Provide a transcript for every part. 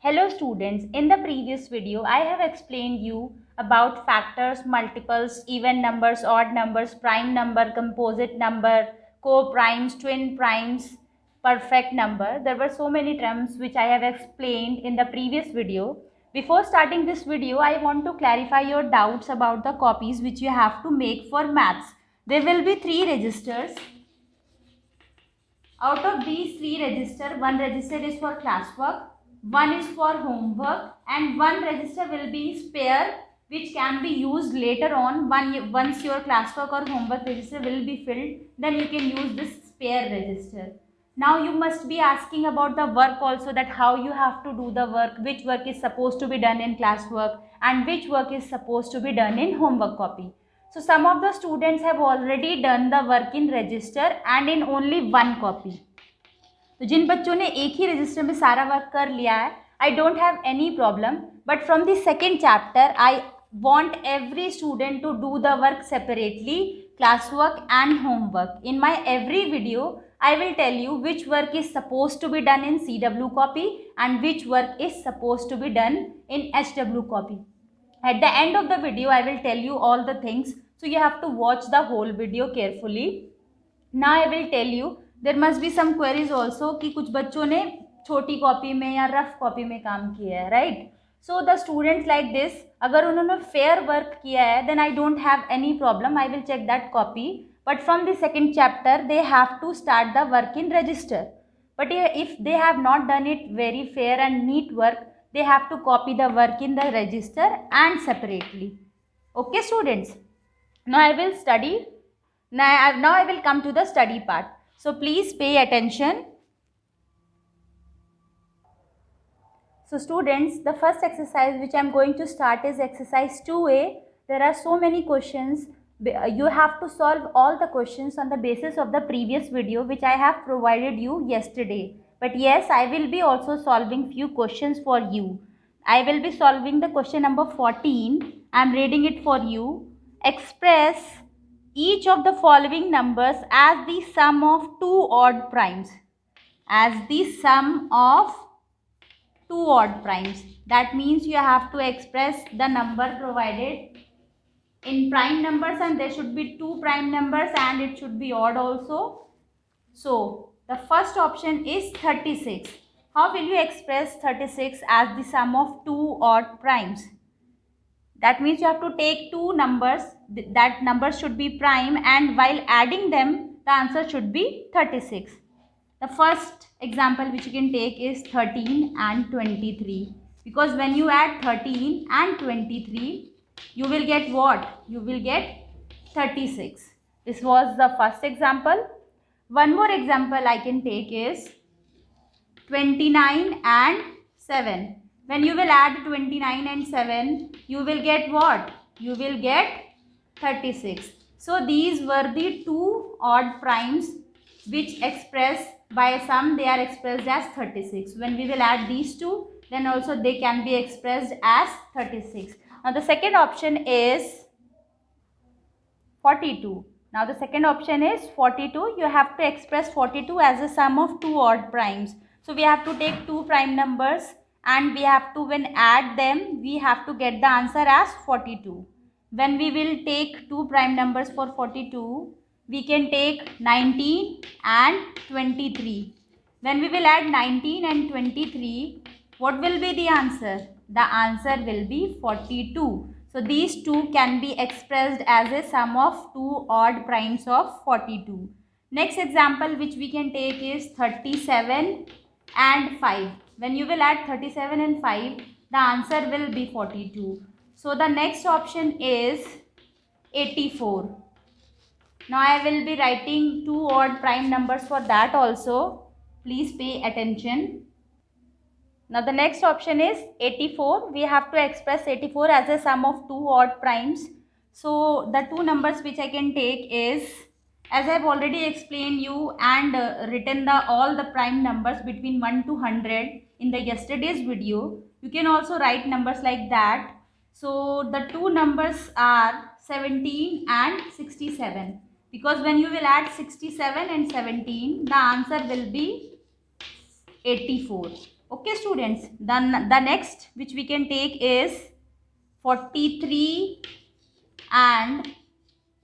Hello students, in the previous video I have explained you about factors, multiples, even numbers, odd numbers, prime number, composite number, co-primes, twin primes, perfect number. There were so many terms which I have explained in the previous video. Before starting this video, I want to clarify your doubts about the copies which you have to make for maths. There will be 3 registers. Out of these 3 registers, one register is for classwork, one is for homework, and one register will be spare which can be used later on. Once your classwork or homework register will be filled, then you can use this spare register. Now you must be asking about the work also, that how you have to do the work, which work is supposed to be done in classwork and which work is supposed to be done in homework copy. So some of the students have already done the work in register and in only one copy. तो जिन बच्चों ने एक ही register में सारा work कर लिया है, I don't have any problem. But from the second chapter, I want every student to do the work separately, classwork and homework. In my every video, I will tell you which work is supposed to be done in CW copy and which work is supposed to be done in HW copy. At the end of the video, I will tell you all the things. So you have to watch the whole video carefully. Now I will tell you, there must be some queries also कि कुछ बच्चों ने छोटी copy में या rough copy में काम किया है, right? So the students like this, अगर उन्होंने फेयर वर्क किया है, then I don't have any problem, I will check that copy. But from the second chapter they have to start the work in register. But if they have not done it very fair and neat work, they have to copy the work in the register and separately. Okay students, now I will study. Now I will come to the study part. So please pay attention. So students, the first exercise which I am going to start is exercise 2A. There are so many questions. You have to solve all the questions on the basis of the previous video which I have provided you yesterday. But yes, I will be also solving few questions for you. I will be solving the question number 14. I am reading it for you. Express each of the following numbers as the sum of two odd primes. As the sum of two odd primes. That means you have to express the number provided in prime numbers, and there should be two prime numbers and it should be odd also. So the first option is 36. How will you express 36 as the sum of two odd primes? That means you have to take two numbers, that numbers should be prime, and while adding them the answer should be 36. The first example which you can take is 13 and 23, because when you add 13 and 23, you will get what? You will get 36. This was the first example. One more example I can take is 29 and 7. When you will add 29 and 7, you will get what? You will get 36. So these were the two odd primes which express by a sum, they are expressed as 36. When we will add these two, then also they can be expressed as 36. Now the second option is 42. Now the second option is 42. You have to express 42 as a sum of two odd primes. So we have to take two prime numbers and we have to, when add them, we have to get the answer as 42. When we will take two prime numbers for 42, we can take 19 and 23. When we will add 19 and 23, what will be the answer? The answer will be 42. So these two can be expressed as a sum of two odd primes of 42. Next example which we can take is 37 and 5. When you will add 37 and 5, the answer will be 42. So the next option is 84. Now I will be writing two odd prime numbers for that also. Please pay attention. Now the next option is 84. We have to express 84 as a sum of two odd primes. So the two numbers which I can take is, as I have already explained you and written all the prime numbers between 1 to 100 in the yesterday's video. You can also write numbers like that. So the two numbers are 17 and 67. Because when you will add 67 and 17, the answer will be 84. Okay students, then the next which we can take is 43 and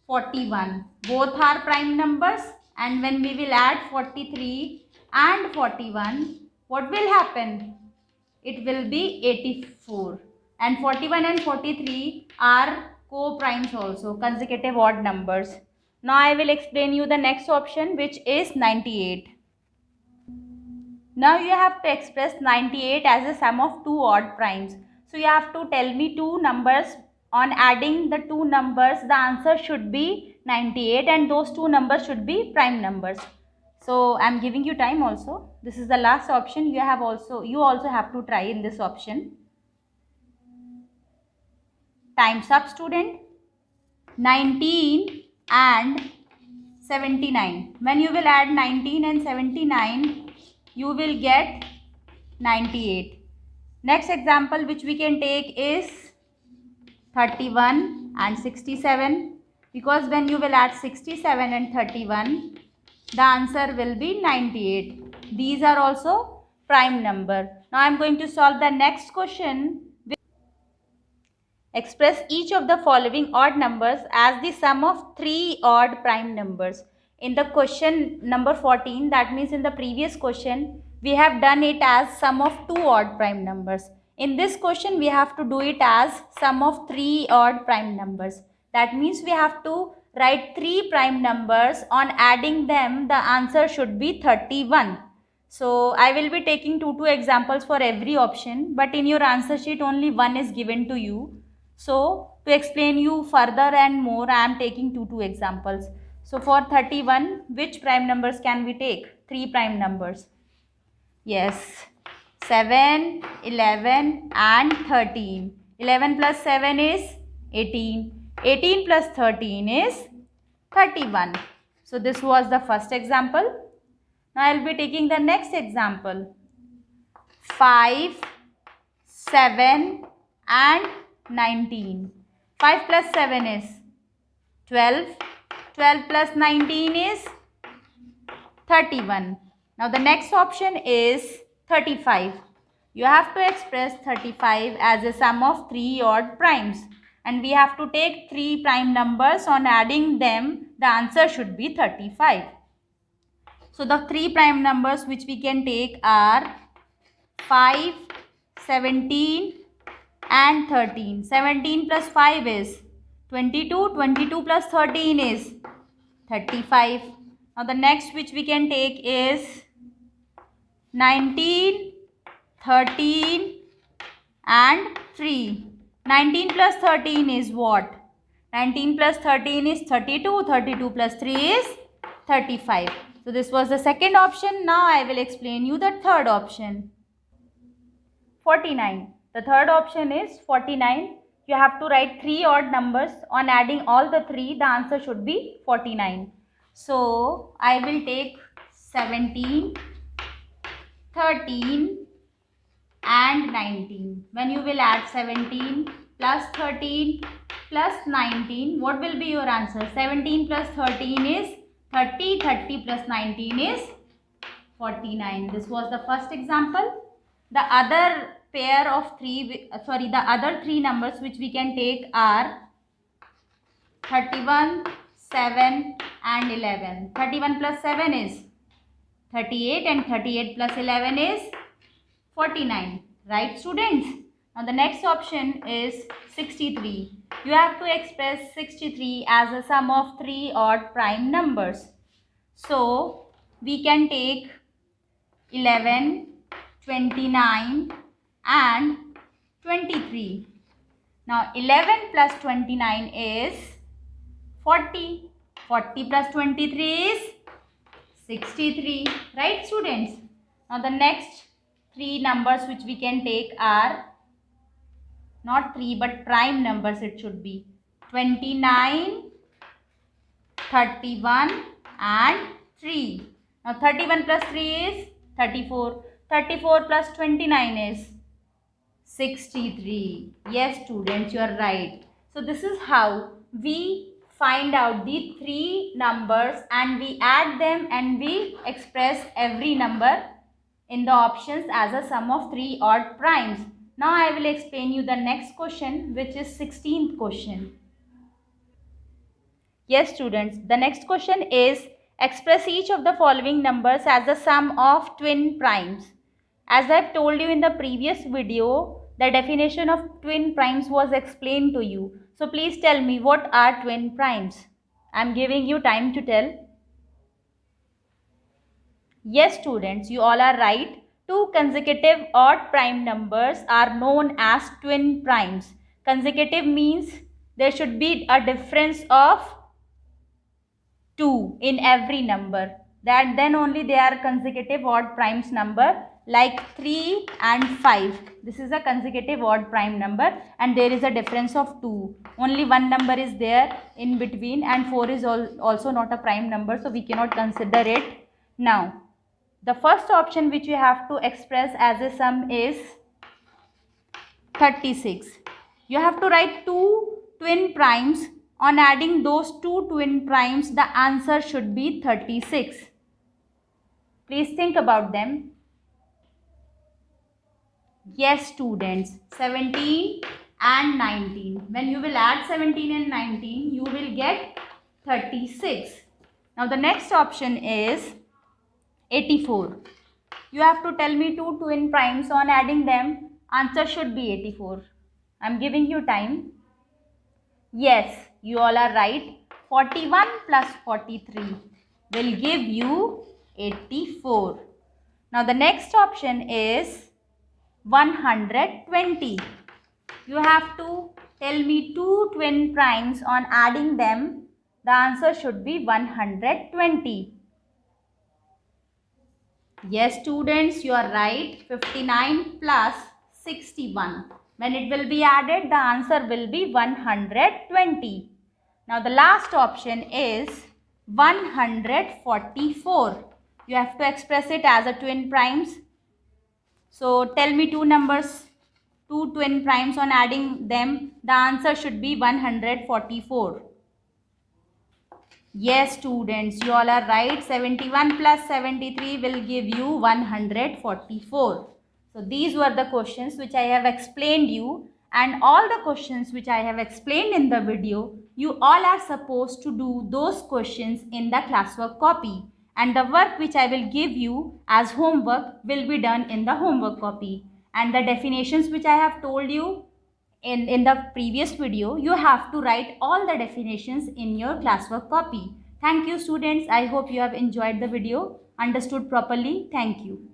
41. Both are prime numbers, and when we will add 43 and 41, what will happen? It will be 84. And 41 and 43 are co-primes also, consecutive odd numbers. Now I will explain you the next option, which is 98. Now you have to express 98 as a sum of two odd primes. So you have to tell me two numbers. On adding the two numbers, the answer should be 98, and those two numbers should be prime numbers. So I am giving you time also. This is the last option. You also have to try in this option. Time's up student. 19 and 79. When you will add 19 and 79, you will get 98. Next example which we can take is 31 and 67, because when you will add 67 and 31, the answer will be 98. These are also prime number. Now I am going to solve the next question. Express each of the following odd numbers as the sum of three odd prime numbers. In the question number 14, that means in the previous question, we have done it as sum of two odd prime numbers. In this question, we have to do it as sum of three odd prime numbers. That means we have to write three prime numbers. On adding them, the answer should be 31. So I will be taking two examples for every option, but in your answer sheet only one is given to you. So to explain you further and more, I am taking two examples. So for 31, which prime numbers can we take? Three prime numbers. Yes, 7, 11 and 13. 11 plus 7 is 18. 18 plus 13 is 31. So this was the first example. Now I will be taking the next example. 5, 7 and 19. 5 plus 7 is 12. 12 plus 19 is 31. Now the next option is 35. You have to express 35 as a sum of three odd primes. And we have to take three prime numbers. On adding them, the answer should be 35. So the three prime numbers which we can take are 5, 17 and 13. 17 plus 5 is 22. 22 plus 13 is 35. Now the next which we can take is 19, 13 and 3. 19 plus 13 is what? 19 plus 13 is 32. 32 plus 3 is 35. So this was the second option. Now I will explain you the third option. 49. The third option is 49. You have to write three odd numbers. On adding all the three, the answer should be 49. So I will take 17, 13 and 19. When you will add 17 plus 13 plus 19, what will be your answer? 17 plus 13 is 30. 30 plus 19 is 49. This was the first example. The other pair of the other three numbers which we can take are 31, 7 and 11. 31 plus 7 is 38 and 38 plus 11 is 49. Right students? Now the next option is 63. You have to express 63 as a sum of three odd prime numbers. So we can take 11, 29 and 23. Now 11 plus 29 is 40. 40 plus 23 is 63. Right students? Now the next three numbers which we can take are not three but prime numbers it should be. 29, 31 and 3. Now 31 plus 3 is 34. 34 plus 29 is 63. Yes students, you are right. So this is how we find out the three numbers and we add them and we express every number in the options as a sum of 3 odd primes. Now I will explain you the next question, which is 16th question. Yes students, the next question is express each of the following numbers as the sum of twin primes. As I have told you in the previous video, the definition of twin primes was explained to you. So please tell me, what are twin primes? I am giving you time to tell. Yes students, you all are right. Two consecutive odd prime numbers are known as twin primes. Consecutive means there should be a difference of 2 in every number. Then only they are consecutive odd primes number, like 3 and 5. This is a consecutive odd prime number and there is a difference of 2. Only one number is there in between and 4 is also not a prime number, so we cannot consider it. Now, the first option which you have to express as a sum is 36. You have to write two twin primes. On adding those two twin primes, the answer should be 36. Please think about them. Yes students, 17 and 19. When you will add 17 and 19, you will get 36. Now the next option is 84. You have to tell me two twin primes. On adding them, answer should be 84. I am giving you time. Yes, you all are right. 41 plus 43 will give you 84. Now the next option is 120. You have to tell me two twin primes. On adding them, the answer should be 120. Yes students, you are right. 59 plus 61. When it will be added, the answer will be 120. Now the last option is 144. You have to express it as a twin primes. So tell me two numbers, two twin primes. On adding them, the answer should be 144. Yes students, you all are right. 71 plus 73 will give you 144. So these were the questions which I have explained you, and all the questions which I have explained in the video, you all are supposed to do those questions in the classwork copy, and the work which I will give you as homework will be done in the homework copy. And the definitions which I have told you in the previous video, you have to write all the definitions in your classwork copy. Thank you students. I hope you have enjoyed the video, understood properly. Thank you.